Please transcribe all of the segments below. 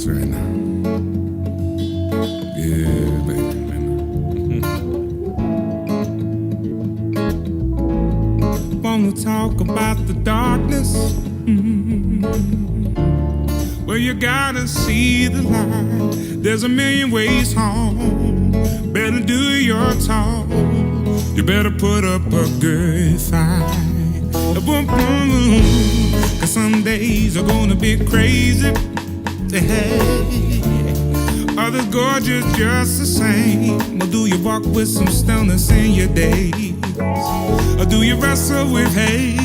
this right now. Yeah, baby. Wanna talk about the darkness? Well, you gotta see the light. There's a million ways home. Better do your talk. You better put up a good fight. Cause some days are gonna be crazy. Hey, others gorgeous just the same. Or do you walk with some stillness in your days? Or do you wrestle with hate?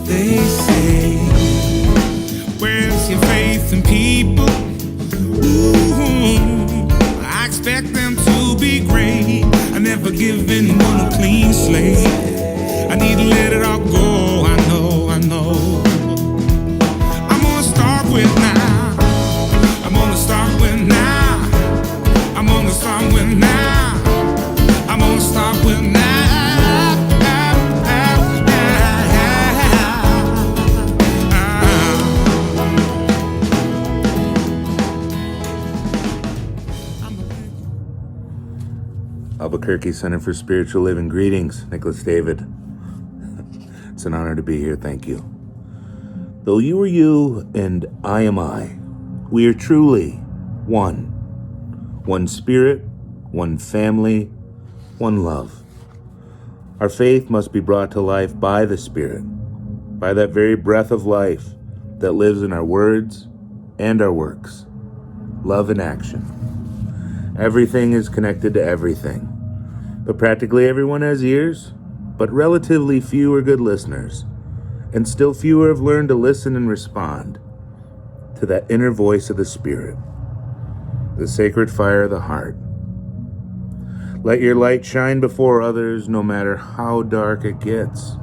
They say, where's your faith in people? Ooh, I expect them to be great. I never give anyone a clean slate. I need to let it all go. I know. I'm gonna start with now. I'm gonna start with now. I'm gonna start with now. I'm gonna start with now. Albuquerque Center for Spiritual Living. Greetings, Nicholas David. It's an honor to be here, thank you. Though you are you and I am I, we are truly one. One spirit, one family, one love. Our faith must be brought to life by the Spirit, by that very breath of life that lives in our words and our works. Love in action. Everything is connected to everything, but practically everyone has ears, but relatively few are good listeners, and still fewer have learned to listen and respond to that inner voice of the Spirit, the sacred fire of the heart. Let your light shine before others, no matter how dark it gets.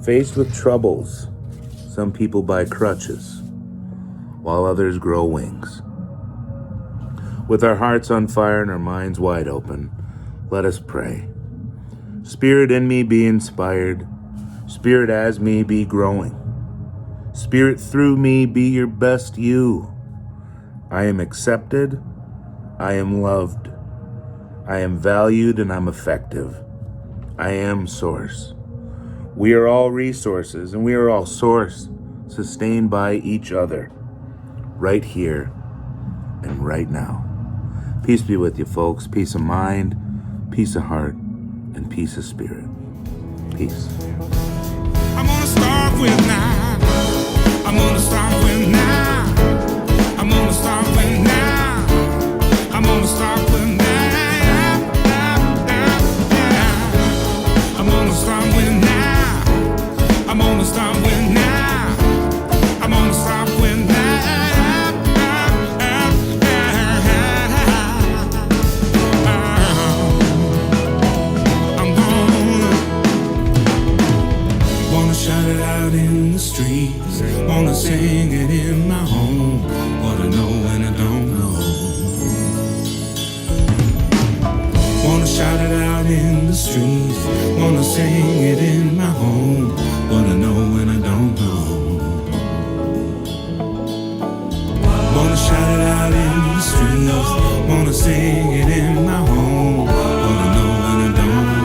Faced with troubles, some people buy crutches, while others grow wings. With our hearts on fire and our minds wide open, let us pray. Spirit in me be inspired. Spirit as me be growing. Spirit through me be your best you. I am accepted. I am loved. I am valued and I'm effective. I am source. We are all resources and we are all source, sustained by each other, right here and right now. Peace be with you, folks. Peace of mind, peace of heart, and peace of spirit. Peace. I'm gonna start with now. I'm gonna start with now. I'm gonna start with now. I'm gonna start with now. I'm gonna start with now. I'm gonna start with now. I'm gonna start with now. Shout it out in the streets, wanna sing it in my home, what I know and I don't know. Wanna shout it out in the streets, wanna sing it in my home, what I know and I don't know. Wanna shout it out in the streets, wanna sing it in my home, what I know and I don't know.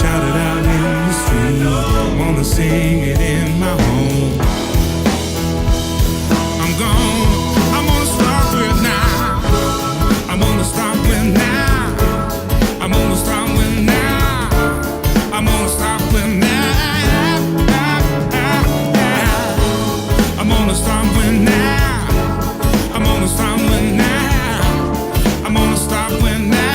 Shout it out in the street, wanna sing it in my home. I'm gonna start with now. I'm gonna start with now. I'm gonna start with now. I'm gonna start with now. I'm gonna start with now. I'm gonna start with now. I'm gonna start with now.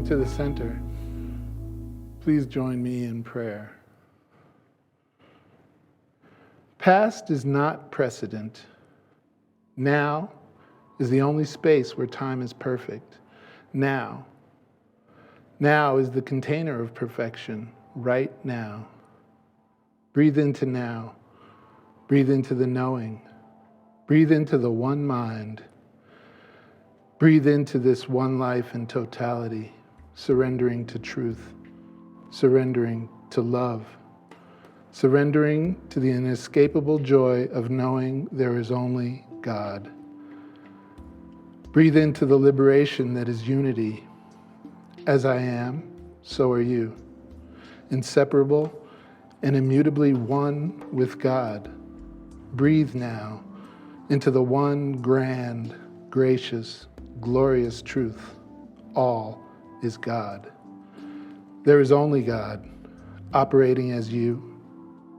to the center, please join me in prayer. Past is not precedent. Now is the only space where time is perfect. Now is the container of perfection, right now. Breathe into now. Breathe into the knowing. Breathe into the one mind. Breathe into this one life in totality, surrendering to truth, surrendering to love, surrendering to the inescapable joy of knowing there is only God. Breathe into the liberation that is unity. As I am, so are you. Inseparable and immutably one with God. Breathe now into the one grand, gracious, glorious truth. All is God. There is only God, operating as you,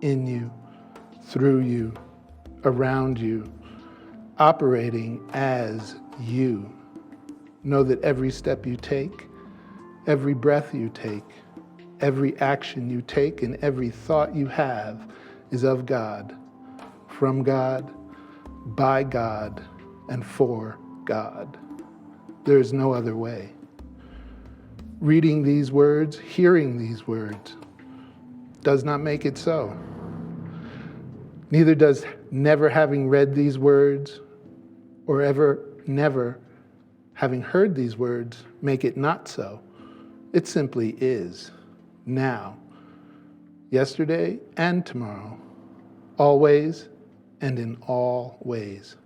in you, through you, around you, operating as you. Know that every step you take, every breath you take, every action you take, and every thought you have is of God, from God, by God, and for God. There is no other way. Reading these words, hearing these words, does not make it so. Neither does never having read these words or ever never having heard these words make it not so. It simply is, now, yesterday and tomorrow, always and in all ways.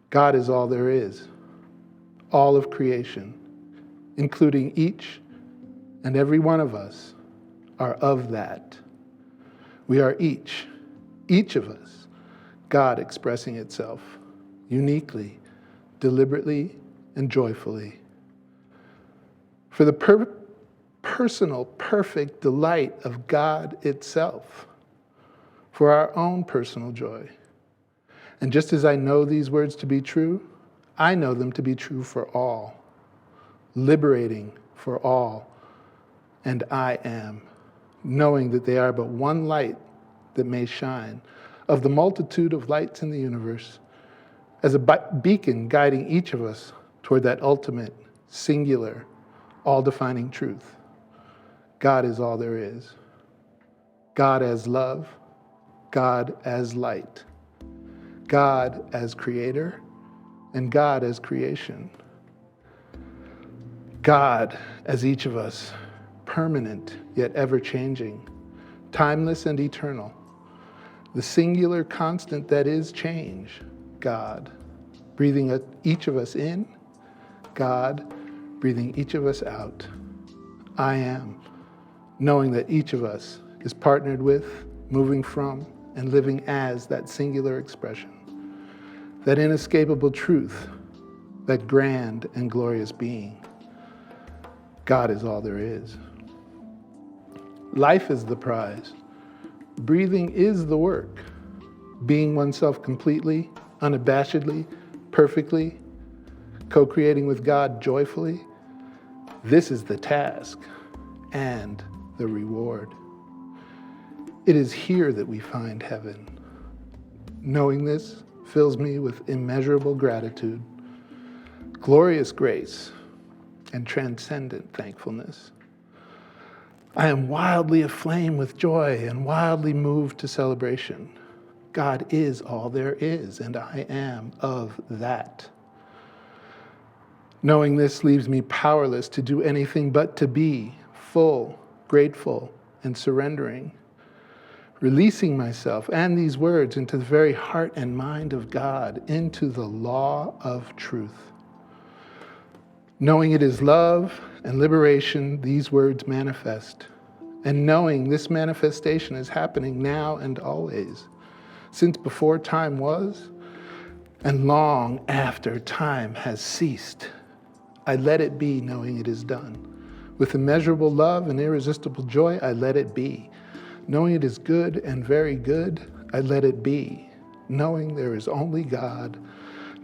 God is all there is, all of creation, including each and every one of us, are of that. We are each of us, God expressing itself uniquely, deliberately, and joyfully. For the personal, perfect delight of God itself, for our own personal joy. And just as I know these words to be true, I know them to be true for all, liberating for all, and I am, knowing that they are but one light that may shine, of the multitude of lights in the universe, as a beacon guiding each of us toward that ultimate, singular, all-defining truth. God is all there is. God as love, God as light, God as creator, and God as creation. God as each of us, permanent yet ever-changing, timeless and eternal, the singular constant that is change, God, breathing each of us in, God, breathing each of us out. I am, knowing that each of us is partnered with, moving from, and living as that singular expression, that inescapable truth, that grand and glorious being. God is all there is. Life is the prize. Breathing is the work. Being oneself completely, unabashedly, perfectly, co-creating with God joyfully, this is the task and the reward. It is here that we find heaven. Knowing this fills me with immeasurable gratitude, glorious grace, and transcendent thankfulness. I am wildly aflame with joy and wildly moved to celebration. God is all there is, and I am of that. Knowing this leaves me powerless to do anything but to be full, grateful, and surrendering, releasing myself and these words into the very heart and mind of God, into the law of truth. Knowing it is love and liberation these words manifest, and knowing this manifestation is happening now and always, since before time was, and long after time has ceased, I let it be, knowing it is done. With immeasurable love and irresistible joy, I let it be. Knowing it is good and very good, I let it be. Knowing there is only God,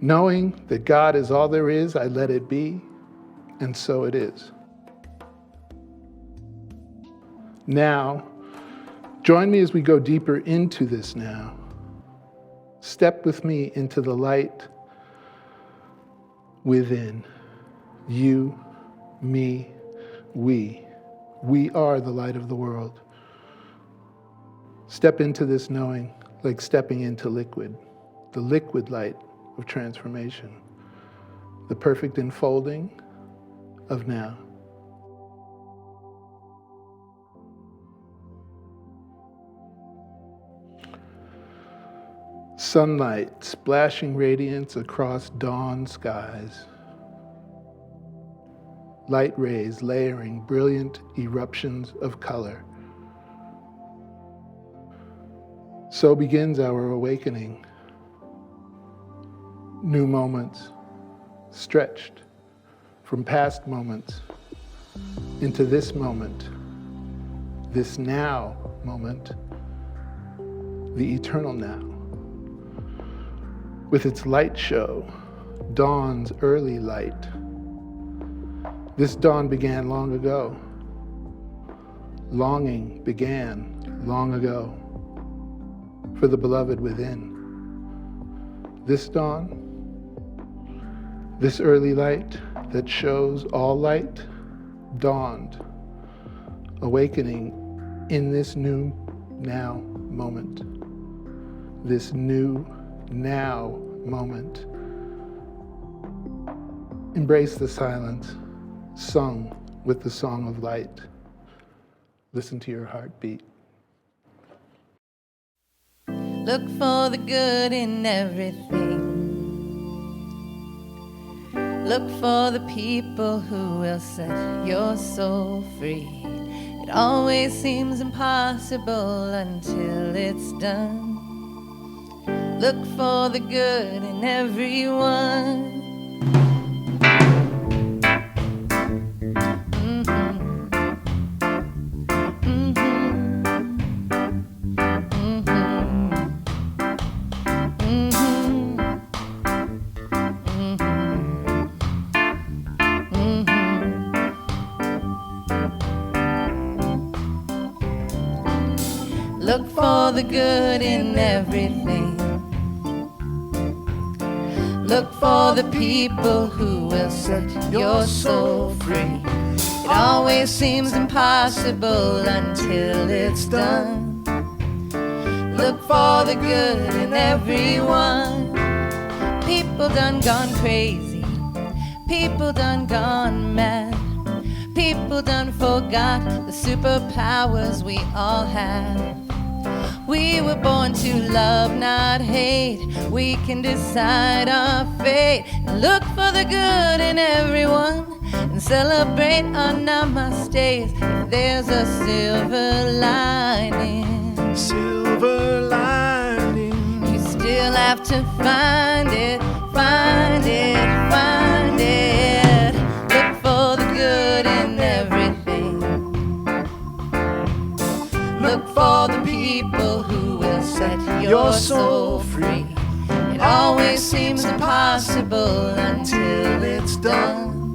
knowing that God is all there is, I let it be. And so it is. Now, join me as we go deeper into this now. Step with me into the light within. You, me, we. We are the light of the world. Step into this knowing like stepping into liquid, the liquid light of transformation, the perfect enfolding of now. Sunlight splashing radiance across dawn skies. Light rays layering brilliant eruptions of color. So begins our awakening. New moments stretched from past moments into this moment, this now moment, the eternal now. With its light show, dawn's early light. This dawn began long ago. Longing began long ago for the beloved within. This dawn, this early light that shows all light, dawned, awakening in this new now moment. This new now moment. Embrace the silence, sung with the song of light. Listen to your heartbeat. Look for the good in everything. Look for the people who will set your soul free. It always seems impossible until it's done. Look for the good in everyone. Look for the good in everything. Look for the people who will set your soul free. It always seems impossible until it's done. Look for the good in everyone. People done gone crazy. People done gone mad. People done forgot the superpowers we all have. We were born to love, not hate. We can decide our fate. Look for the good in everyone and celebrate our namastes. If there's a silver lining, Silver lining. you still have to find it, find it, find it. Look for the good in everything. Look for the people who will set your soul free. It always seems impossible until it's done.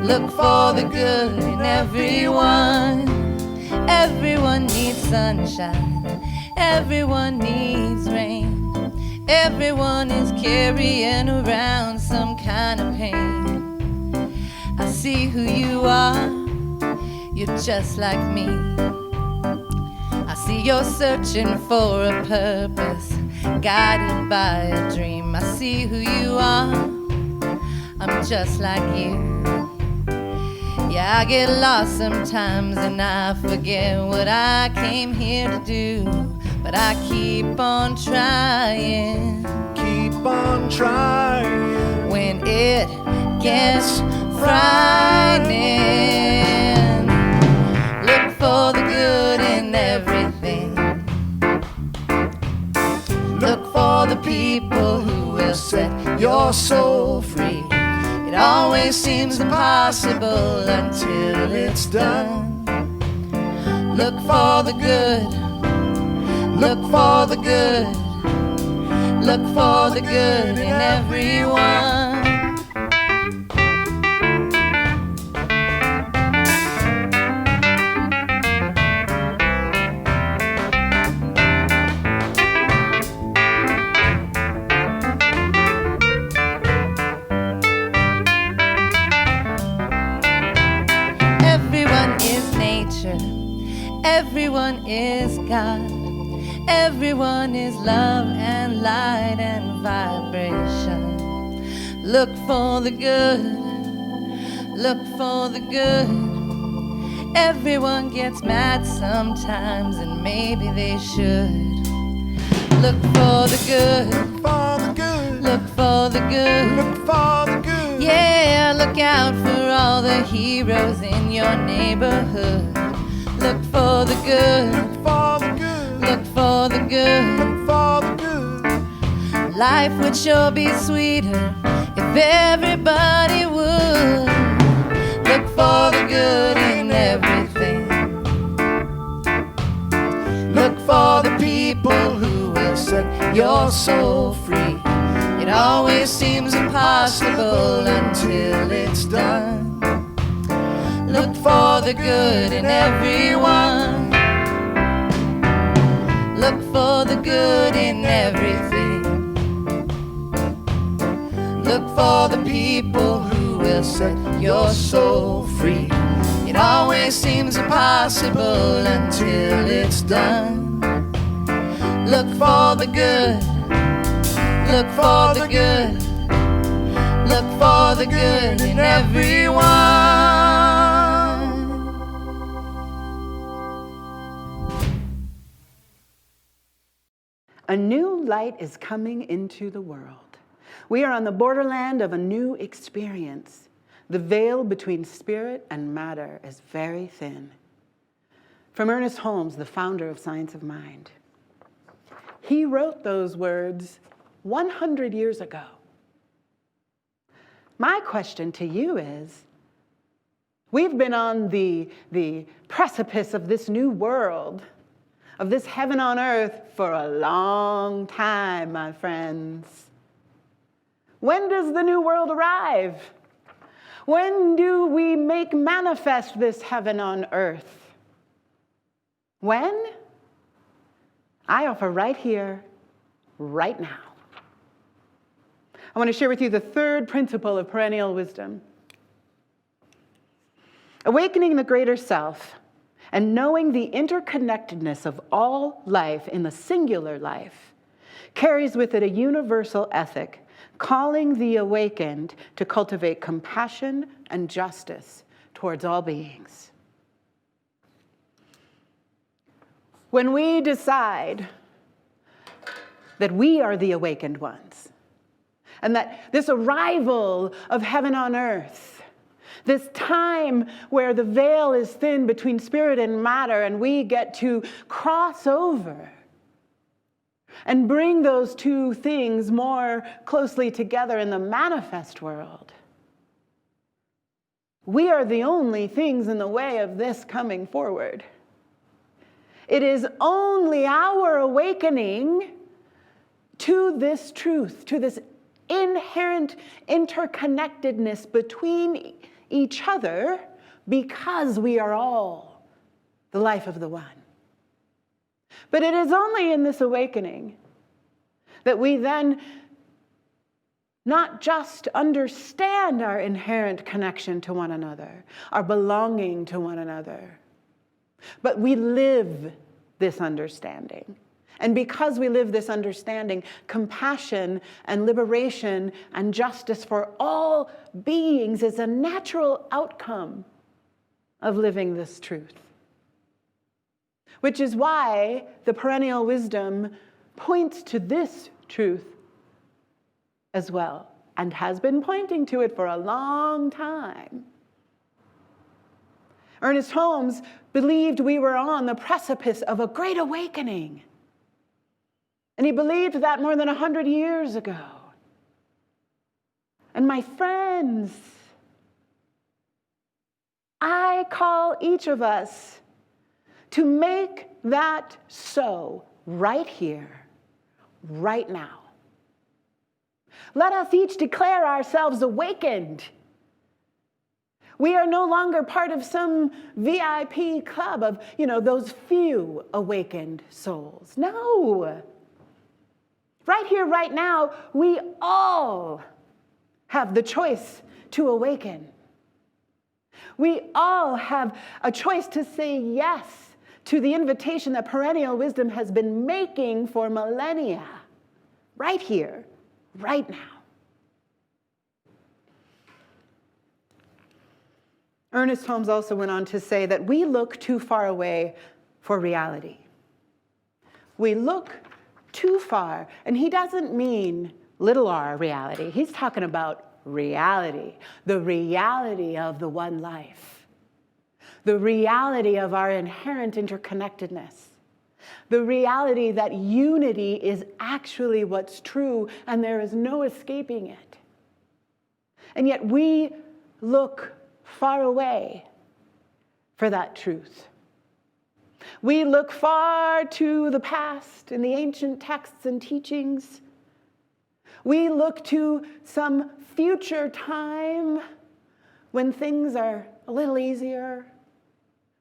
Look for the good in everyone. Everyone needs sunshine. Everyone needs rain. Everyone is carrying around some kind of pain. I see who you are. You're just like me. I see you're searching for a purpose, guided by a dream. I see who you are. I'm just like you. Yeah, I get lost sometimes and I forget what I came here to do. But I keep on trying. Keep on trying. When it gets frightening, look for the good in everything. Look for the people who will set your soul free. It always seems impossible until it's done. Look for the good. Look for the good. Look for the good in everyone. everyone is love and light and vibration. Look for the good, look for the good. Everyone gets mad sometimes, and maybe they should. Look for the good, For the good, look for the good. look for the good. Yeah, look out for all the heroes in your neighborhood. Look for the good, For the good, look for the good. look for the good. Life would sure be sweeter if everybody would. Look for the good in everything. Look for the people who will set your soul free. It always seems impossible until it's done. Look for the good in everyone. Look for the good in everything. Look for the people who will set your soul free. It always seems impossible until it's done. Look for the good. Look for the good. Look for the good in everyone. A new light is coming into the world. We are on the borderland of a new experience. The veil between spirit and matter is very thin. From Ernest Holmes, the founder of Science of Mind. He wrote those words 100 years ago. My question to you is, we've been on the precipice of this new world, of this heaven on earth for a long time, my friends. When does the new world arrive? When do we make manifest this heaven on earth? When? I offer right here, right now. I want to share with you the third principle of perennial wisdom. Awakening the greater self and knowing the interconnectedness of all life in the singular life carries with it a universal ethic, calling the awakened to cultivate compassion and justice towards all beings. When we decide that we are the awakened ones, and that this arrival of heaven on earth, this time where the veil is thin between spirit and matter, and we get to cross over and bring those two things more closely together in the manifest world. We are the only things in the way of this coming forward. It is only our awakening to this truth, to this inherent interconnectedness between each other, because we are all the life of the one. But it is only in this awakening that we then not just understand our inherent connection to one another, our belonging to one another, but we live this understanding. And because we live this understanding, compassion and liberation and justice for all beings is a natural outcome of living this truth. Which is why the perennial wisdom points to this truth as well, and has been pointing to it for a long time. Ernest Holmes believed we were on the precipice of a great awakening. And he believed that more than 100 years ago. And my friends, I call each of us to make that so right here, right now. Let us each declare ourselves awakened. We are no longer part of some VIP club of, those few awakened souls. No. Right here, right now, we all have the choice to awaken. We all have a choice to say yes to the invitation that Perennial Wisdom has been making for millennia, right here, right now. Ernest Holmes also went on to say that we look too far away for reality. We look too far, and he doesn't mean little r reality. He's talking about reality, the reality of the one life, the reality of our inherent interconnectedness, the reality that unity is actually what's true and there is no escaping it. And yet we look far away for that truth. We look far to the past in the ancient texts and teachings. We look to some future time when things are a little easier,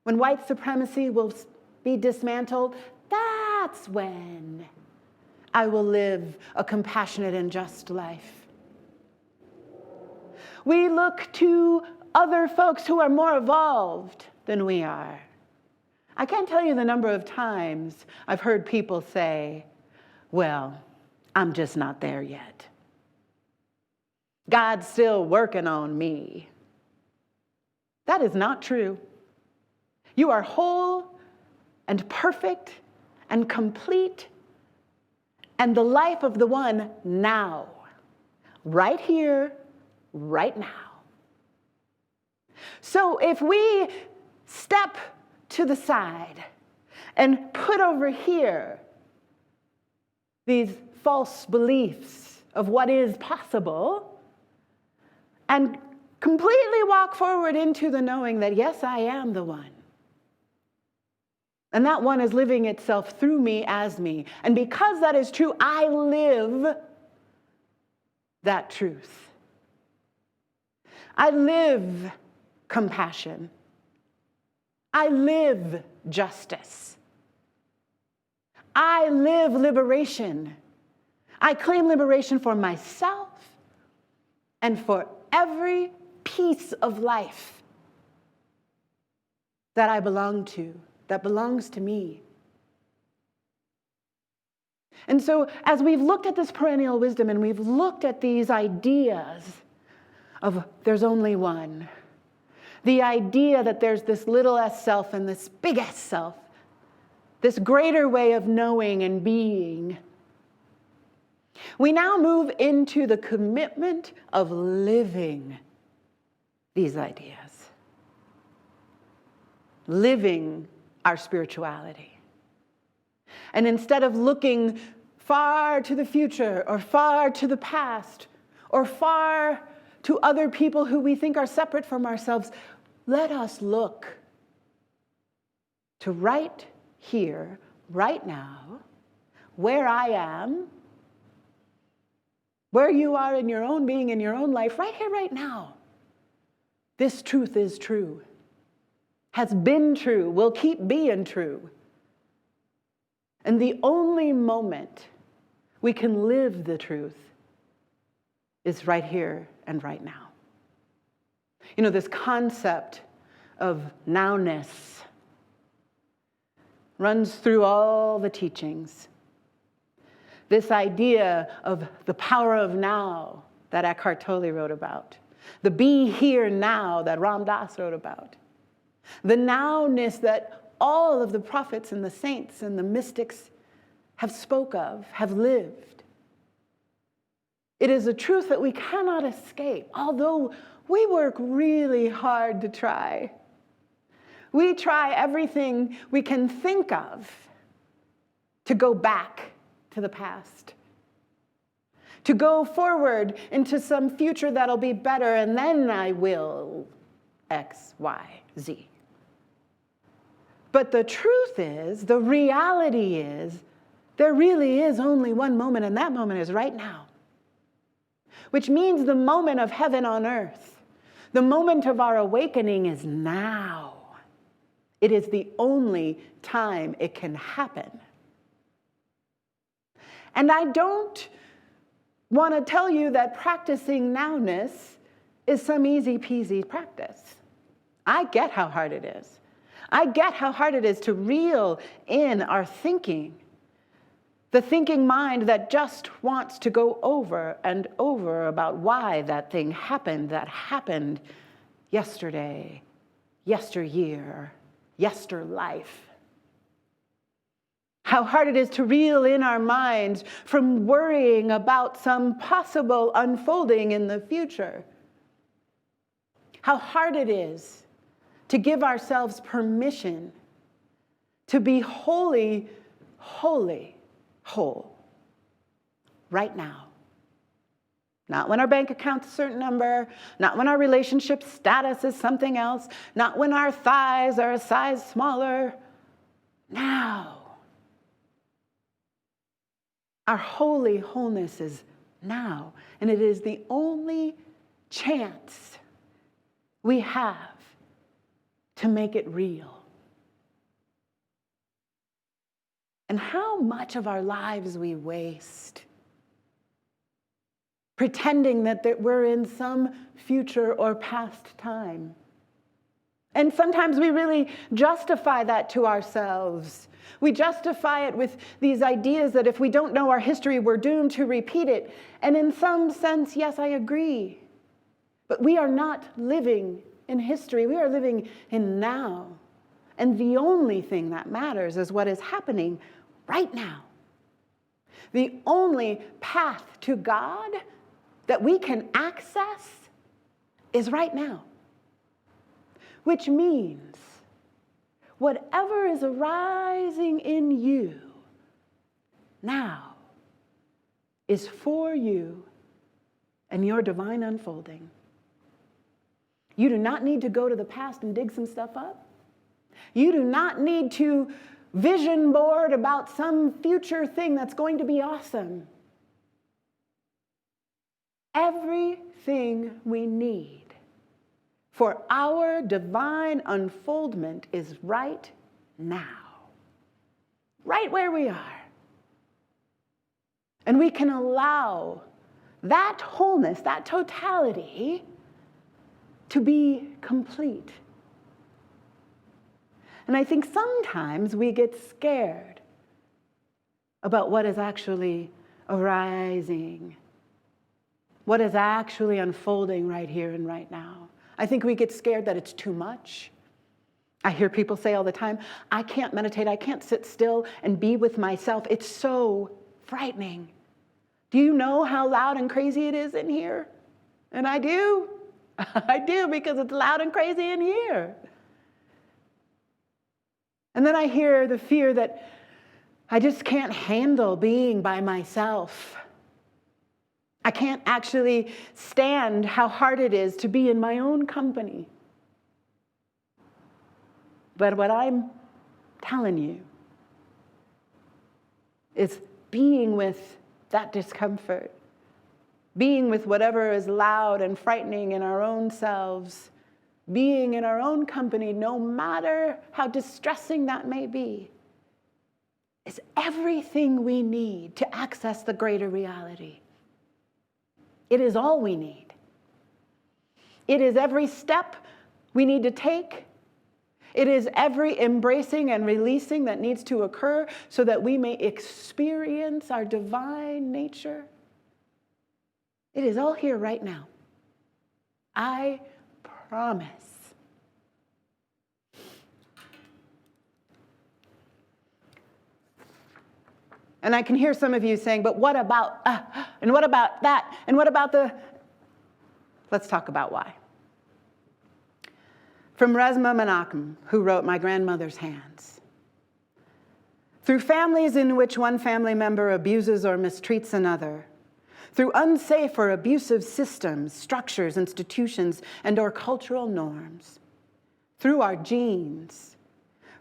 when white supremacy will be dismantled. That's when I will live a compassionate and just life. We look to other folks who are more evolved than we are. I can't tell you the number of times I've heard people say, well, I'm just not there yet. God's still working on me. That is not true. You are whole and perfect and complete, and the life of the one now, right here, right now. So if we step to the side and put over here these false beliefs of what is possible and completely walk forward into the knowing that, yes, I am the one. And that one is living itself through me as me. And because that is true, I live that truth. I live compassion. I live justice. I live liberation. I claim liberation for myself and for every piece of life that I belong to, that belongs to me. And so as we've looked at this perennial wisdom and we've looked at these ideas of there's only one, the idea that there's this little s self and this big S self, this greater way of knowing and being, we now move into the commitment of living these ideas, living our spirituality. And instead of looking far to the future or far to the past or far to other people who we think are separate from ourselves, let us look to right here, right now, where I am, where you are in your own being, in your own life, right here, right now. This truth is true, has been true, will keep being true. And the only moment we can live the truth is right here and right now. You know, this concept of nowness runs through all the teachings. This idea of the power of now that Eckhart Tolle wrote about. The be here now that Ram Dass wrote about. The nowness that all of the prophets and the saints and the mystics have spoke of, have lived. It is a truth that we cannot escape, although we work really hard to try. We try everything we can think of to go back to the past, to go forward into some future that'll be better, and then I will X, Y, Z. But the truth is, the reality is, there really is only one moment, and that moment is right now. Which means the moment of heaven on earth, the moment of our awakening is now. It is the only time it can happen. And I don't want to tell you that practicing nowness is some easy peasy practice. I get how hard it is. I get how hard it is to reel in our thinking. The thinking mind that just wants to go over and over about why that thing happened that happened yesterday, yesteryear, yesterlife. How hard it is to reel in our minds from worrying about some possible unfolding in the future. How hard it is to give ourselves permission to be wholly, wholly whole right now. Not when our bank account's a certain number, not when our relationship status is something else, not when our thighs are a size smaller. Now. Our holy wholeness is now, and it is the only chance we have to make it real. And how much of our lives we waste pretending that we're in some future or past time. And sometimes we really justify that to ourselves. We justify it with these ideas that if we don't know our history, we're doomed to repeat it. And in some sense, yes, I agree. But we are not living in history. We are living in now. And the only thing that matters is what is happening right now. The only path to God that we can access is right now. Which means whatever is arising in you now is for you and your divine unfolding. You do not need to go to the past and dig some stuff up. You do not need to vision board about some future thing that's going to be awesome. Everything we need for our divine unfoldment is right now, right where we are. And we can allow that wholeness, that totality, to be complete. And I think sometimes we get scared about what is actually arising, what is actually unfolding right here and right now. I think we get scared that it's too much. I hear people say all the time, I can't meditate, I can't sit still and be with myself. It's so frightening. Do you know how loud and crazy it is in here? And I do. I do, because it's loud and crazy in here. And then I hear the fear that I just can't handle being by myself. I can't actually stand how hard it is to be in my own company. But what I'm telling you is being with that discomfort, being with whatever is loud and frightening in our own selves, being in our own company, no matter how distressing that may be, is everything we need to access the greater reality. It is all we need. It is every step we need to take. It is every embracing and releasing that needs to occur so that we may experience our divine nature. It is all here right now. I promise. And I can hear some of you saying, but what about, and what about that, and what about the, let's talk about why. From Resmaa Menakem, who wrote My Grandmother's Hands. Through families in which one family member abuses or mistreats another, through unsafe or abusive systems, structures, institutions, and or cultural norms, through our genes.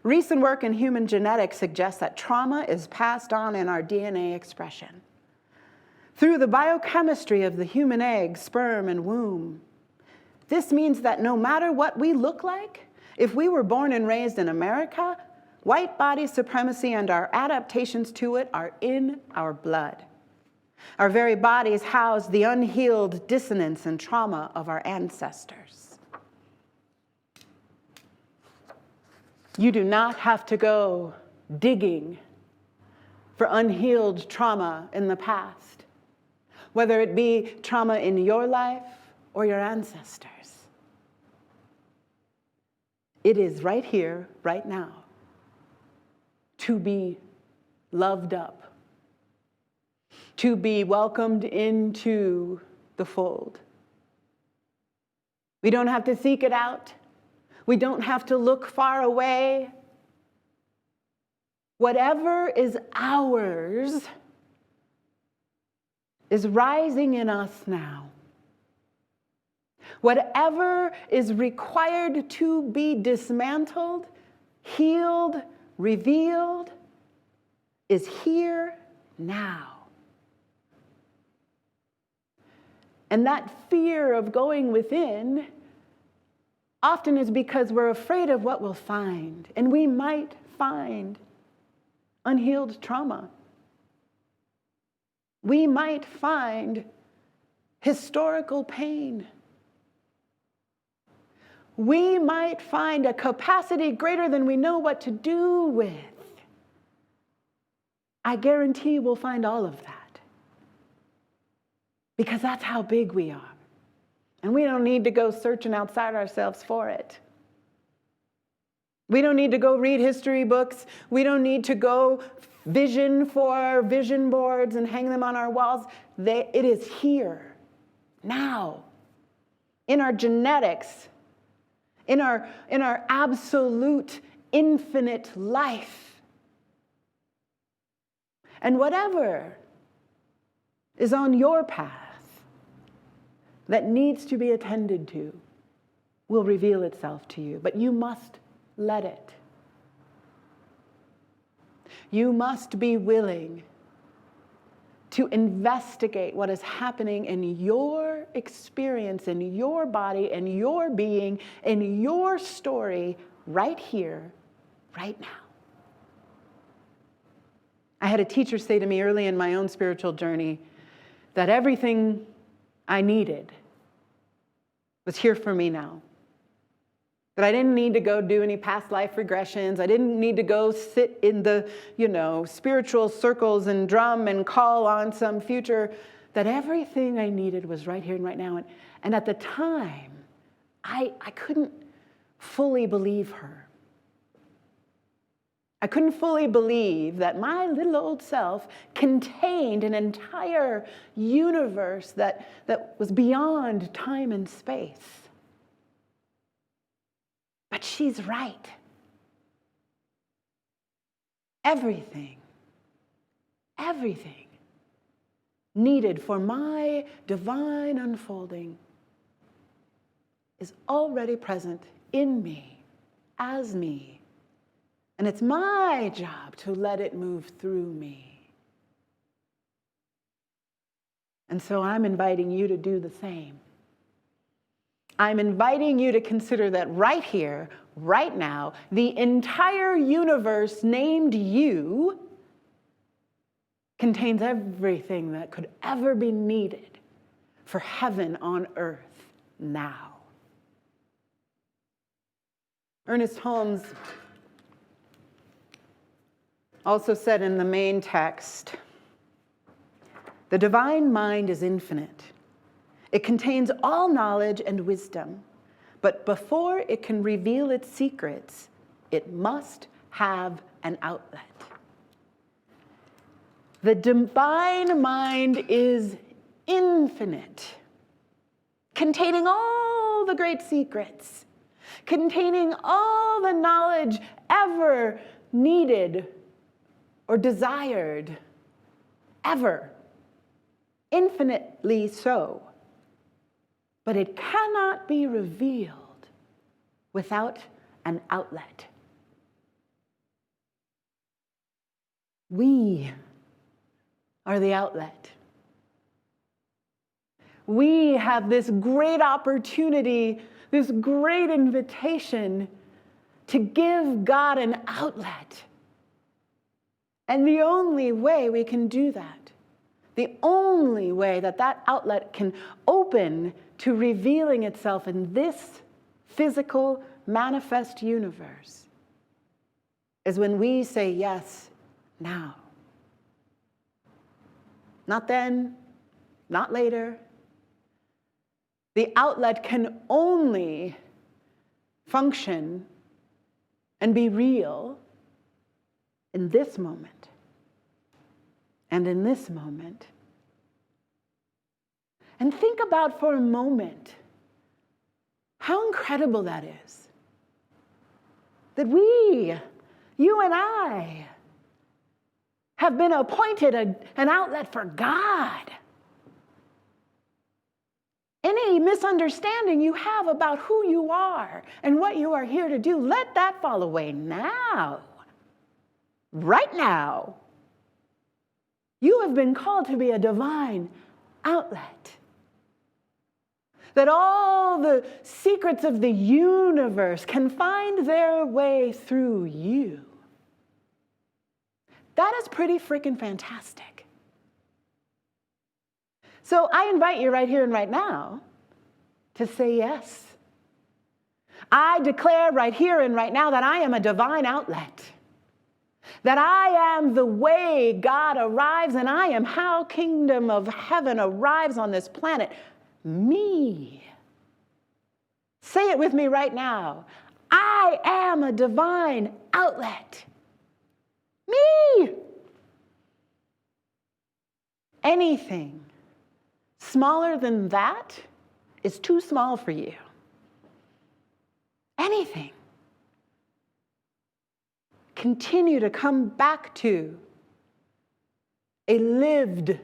Recent work in human genetics suggests that trauma is passed on in our DNA expression. Through the biochemistry of the human egg, sperm, and womb. This means that no matter what we look like, if we were born and raised in America, white body supremacy and our adaptations to it are in our blood. Our very bodies house the unhealed dissonance and trauma of our ancestors. You do not have to go digging for unhealed trauma in the past, whether it be trauma in your life or your ancestors. It is right here, right now, to be loved up, to be welcomed into the fold. We don't have to seek it out. We don't have to look far away. Whatever is ours is rising in us now. Whatever is required to be dismantled, healed, revealed, is here now. And that fear of going within often is because we're afraid of what we'll find. And we might find unhealed trauma. We might find historical pain. We might find a capacity greater than we know what to do with. I guarantee we'll find all of that. Because that's how big we are. And we don't need to go searching outside ourselves for it. We don't need to go read history books. We don't need to go vision for vision boards and hang them on our walls. It is here, now, in our genetics, in our absolute infinite life. And whatever is on your path that needs to be attended to will reveal itself to you, but you must let it. You must be willing to investigate what is happening in your experience, in your body, in your being, in your story, right here, right now. I had a teacher say to me early in my own spiritual journey that everything I needed was here for me now. That I didn't need to go do any past life regressions. I didn't need to go sit in the, spiritual circles and drum and call on some future. That everything I needed was right here and right now. And at the time, I couldn't fully believe her. I couldn't fully believe that my little old self contained an entire universe that was beyond time and space. But she's right. Everything needed for my divine unfolding is already present in me, as me. And it's my job to let it move through me. And so I'm inviting you to do the same. I'm inviting you to consider that right here, right now, the entire universe named you contains everything that could ever be needed for heaven on earth now. Ernest Holmes also said in the main text, the divine mind is infinite. It contains all knowledge and wisdom, but before it can reveal its secrets, it must have an outlet. The divine mind is infinite, containing all the great secrets, containing all the knowledge ever needed or desired, ever, infinitely so. But it cannot be revealed without an outlet. We are the outlet. We have this great opportunity, this great invitation to give God an outlet. And the only way we can do that, the only way that that outlet can open to revealing itself in this physical, manifest universe is when we say yes now. Not then, not later. The outlet can only function and be real in this moment and in this moment. And think about for a moment how incredible that is. That we, you and I, have been appointed an outlet for God. Any misunderstanding you have about who you are and what you are here to do, let that fall away now. Right now. You have been called to be a divine outlet. That all the secrets of the universe can find their way through you. That is pretty freaking fantastic. So I invite you right here and right now to say yes. I declare right here and right now that I am a divine outlet. That I am the way God arrives, and I am how kingdom of heaven arrives on this planet. Me. Say it with me right now. I am a divine outlet. Me. Anything smaller than that is too small for you. Anything. Continue to come back to a lived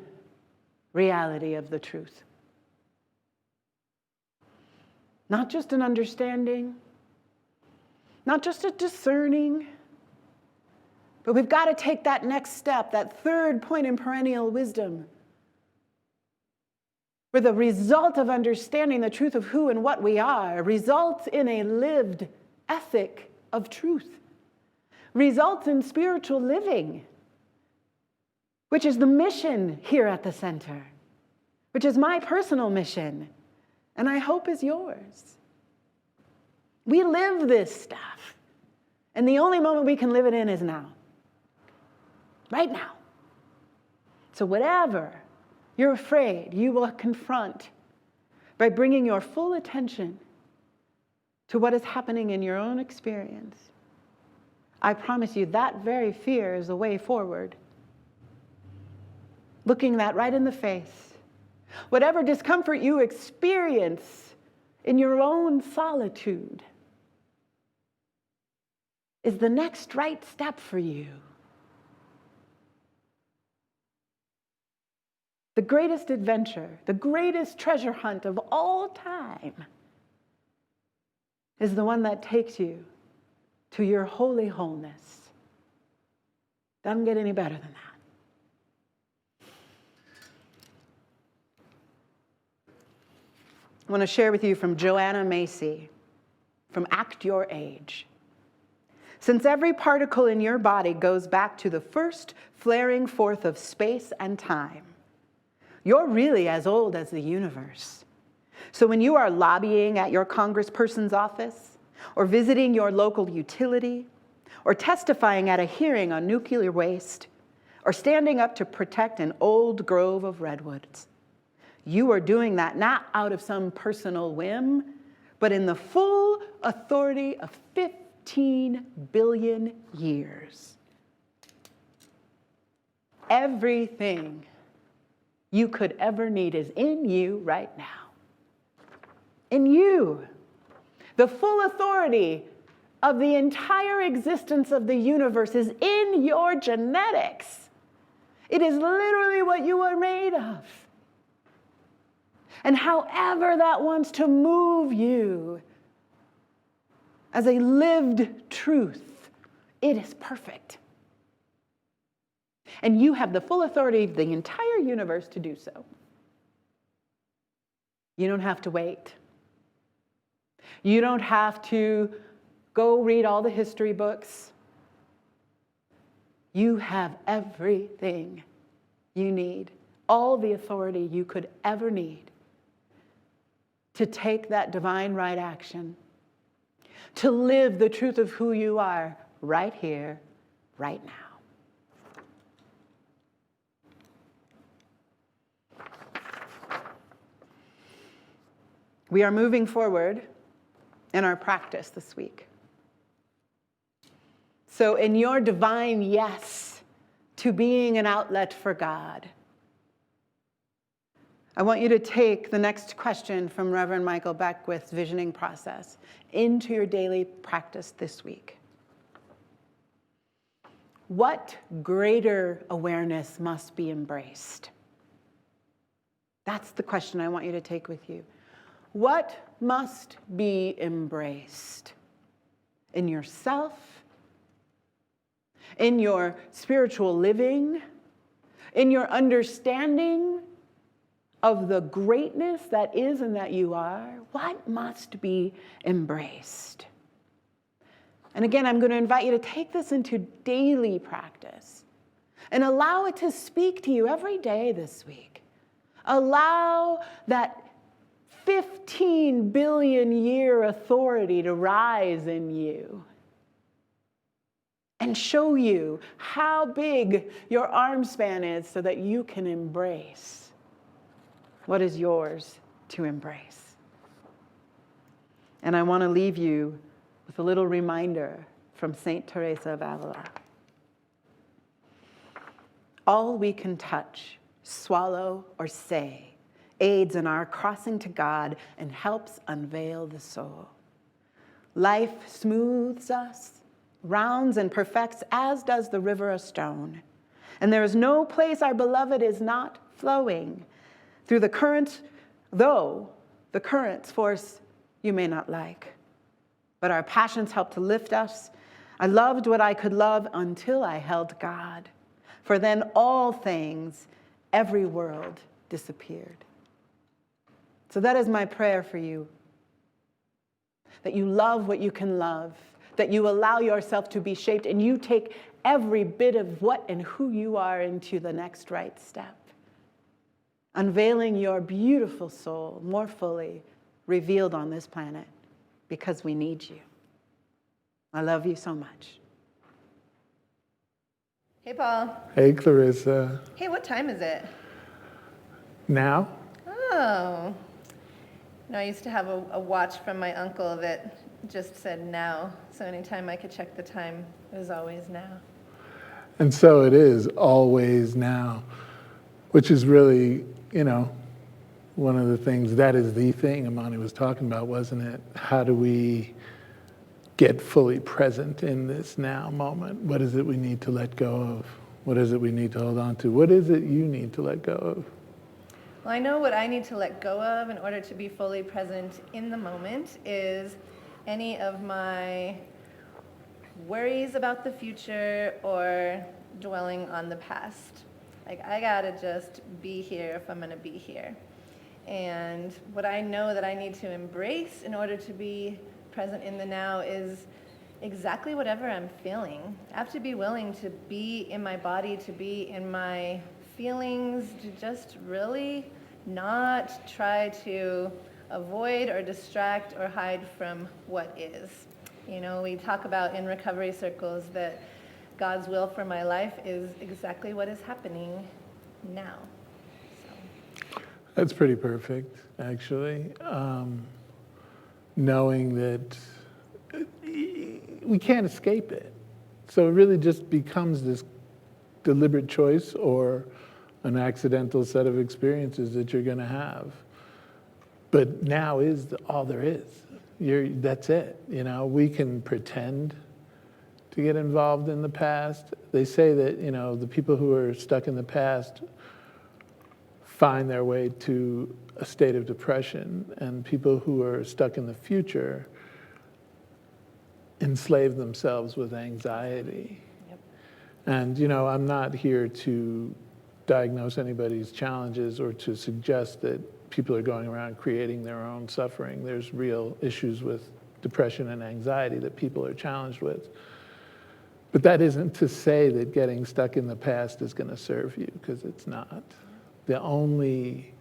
reality of the truth. Not just an understanding, not just a discerning, but we've got to take that next step, that third point in perennial wisdom, where the result of understanding the truth of who and what we are results in a lived ethic of truth, results in spiritual living, which is the mission here at the center, which is my personal mission, and I hope is yours. We live this stuff, and the only moment we can live it in is now. Right now. So whatever you're afraid you will confront by bringing your full attention to what is happening in your own experience, I promise you that very fear is a way forward. Looking that right in the face. Whatever discomfort you experience in your own solitude is the next right step for you. The greatest adventure, the greatest treasure hunt of all time is the one that takes you to your holy wholeness. Doesn't get any better than that. I want to share with you from Joanna Macy, from Act Your Age. Since every particle in your body goes back to the first flaring forth of space and time, you're really as old as the universe. So when you are lobbying at your congressperson's office, or visiting your local utility, or testifying at a hearing on nuclear waste, or standing up to protect an old grove of redwoods, you are doing that not out of some personal whim, but in the full authority of 15 billion years. Everything you could ever need is in you right now. In you. The full authority of the entire existence of the universe is in your genetics. It is literally what you are made of. And however that wants to move you as a lived truth, it is perfect. And you have the full authority of the entire universe to do so. You don't have to wait. You don't have to go read all the history books. You have everything you need, all the authority you could ever need to take that divine right action, to live the truth of who you are right here, right now. We are moving forward in our practice this week. So in your divine yes to being an outlet for God, I want you to take the next question from Reverend Michael Beckwith's visioning process into your daily practice this week. What greater awareness must be embraced? That's the question I want you to take with you. What must be embraced in yourself, in your spiritual living, in your understanding of the greatness that is and that you are? What must be embraced? And again, I'm going to invite you to take this into daily practice and allow it to speak to you every day this week. Allow that 15 billion year authority to rise in you and show you how big your arm span is so that you can embrace what is yours to embrace. And I want to leave you with a little reminder from Saint Teresa of Avila. All we can touch, swallow, or say aids in our crossing to God and helps unveil the soul. Life smooths us, rounds and perfects, as does the river a stone. And there is no place our beloved is not flowing through the current, though the current's force you may not like. But our passions help to lift us. I loved what I could love until I held God. For then all things, every world disappeared. So that is my prayer for you. That you love what you can love. That you allow yourself to be shaped and you take every bit of what and who you are into the next right step. Unveiling your beautiful soul more fully revealed on this planet because we need you. I love you so much. Hey, Paul. Hey, Clarissa. Hey, what time is it? Now? Oh. No, I used to have a watch from my uncle that just said now. So anytime I could check the time, it was always now. And so it is always now, which is really, one of the things, that is the thing Amani was talking about, wasn't it? How do we get fully present in this now moment? What is it we need to let go of? What is it we need to hold on to? What is it you need to let go of? Well, I know what I need to let go of in order to be fully present in the moment is any of my worries about the future or dwelling on the past. Like, I gotta just be here if I'm gonna be here. And what I know that I need to embrace in order to be present in the now is exactly whatever I'm feeling. I have to be willing to be in my body, to be in my feelings, to just really not try to avoid or distract or hide from what is. We talk about in recovery circles that God's will for my life is exactly what is happening now. So. That's pretty perfect, actually. Knowing that we can't escape it. So it really just becomes this deliberate choice or an accidental set of experiences that you're going to have. But now is all there is. That's it. We can pretend to get involved in the past. They say that, the people who are stuck in the past find their way to a state of depression, and people who are stuck in the future enslave themselves with anxiety. Yep. And, I'm not here to diagnose anybody's challenges or to suggest that people are going around creating their own suffering. There's real issues with depression and anxiety that people are challenged with. But that isn't to say that getting stuck in the past is going to serve you, because it's not. The only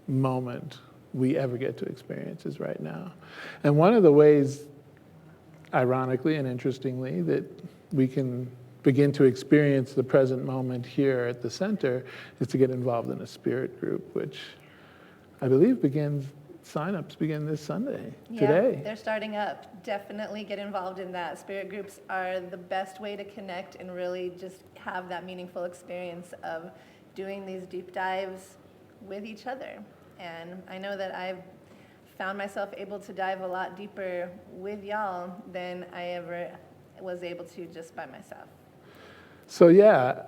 moment we ever get to experience is right now. And one of the ways, ironically and interestingly, that we can begin to experience the present moment here at the center is to get involved in a spirit group, which I believe sign-ups begin this Sunday, today. Yeah, they're starting up. Definitely get involved in that. Spirit groups are the best way to connect and really just have that meaningful experience of doing these deep dives with each other. And I know that I've found myself able to dive a lot deeper with y'all than I ever was able to just by myself. So yeah,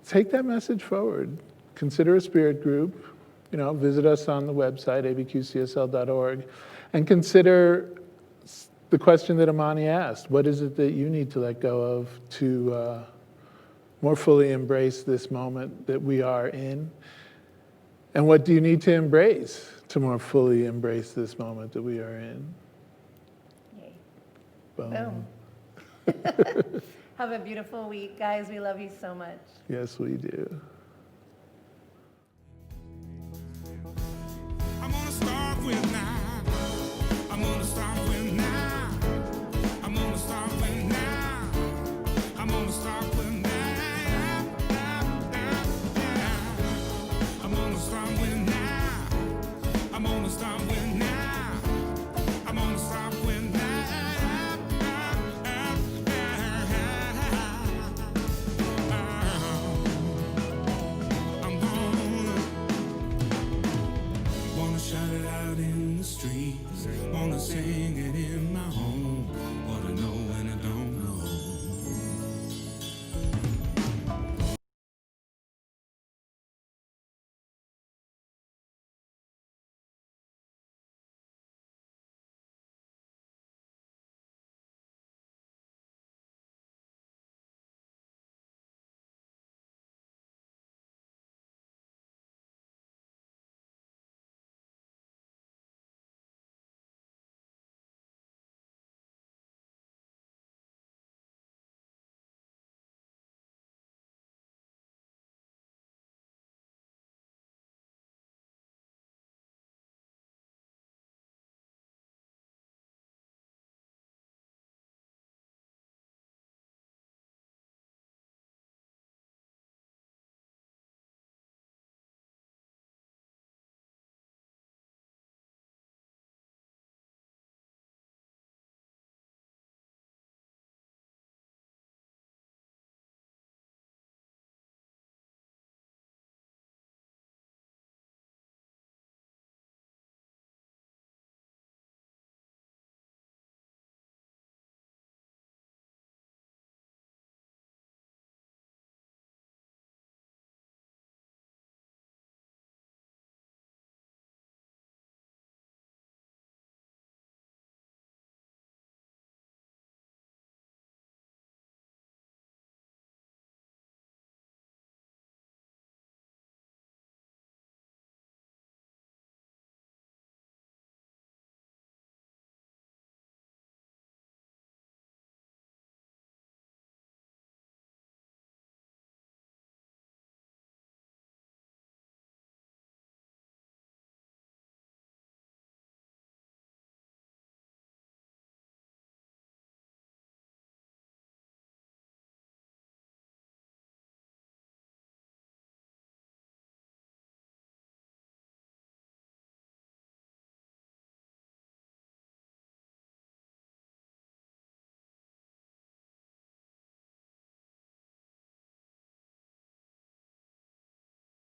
take that message forward. Consider a spirit group. Visit us on the website, abqcsl.org, and consider the question that Amani asked. What is it that you need to let go of to more fully embrace this moment that we are in? And what do you need to embrace to more fully embrace this moment that we are in? Yay. Boom. Have a beautiful week, guys. We love you so much. Yes, we do.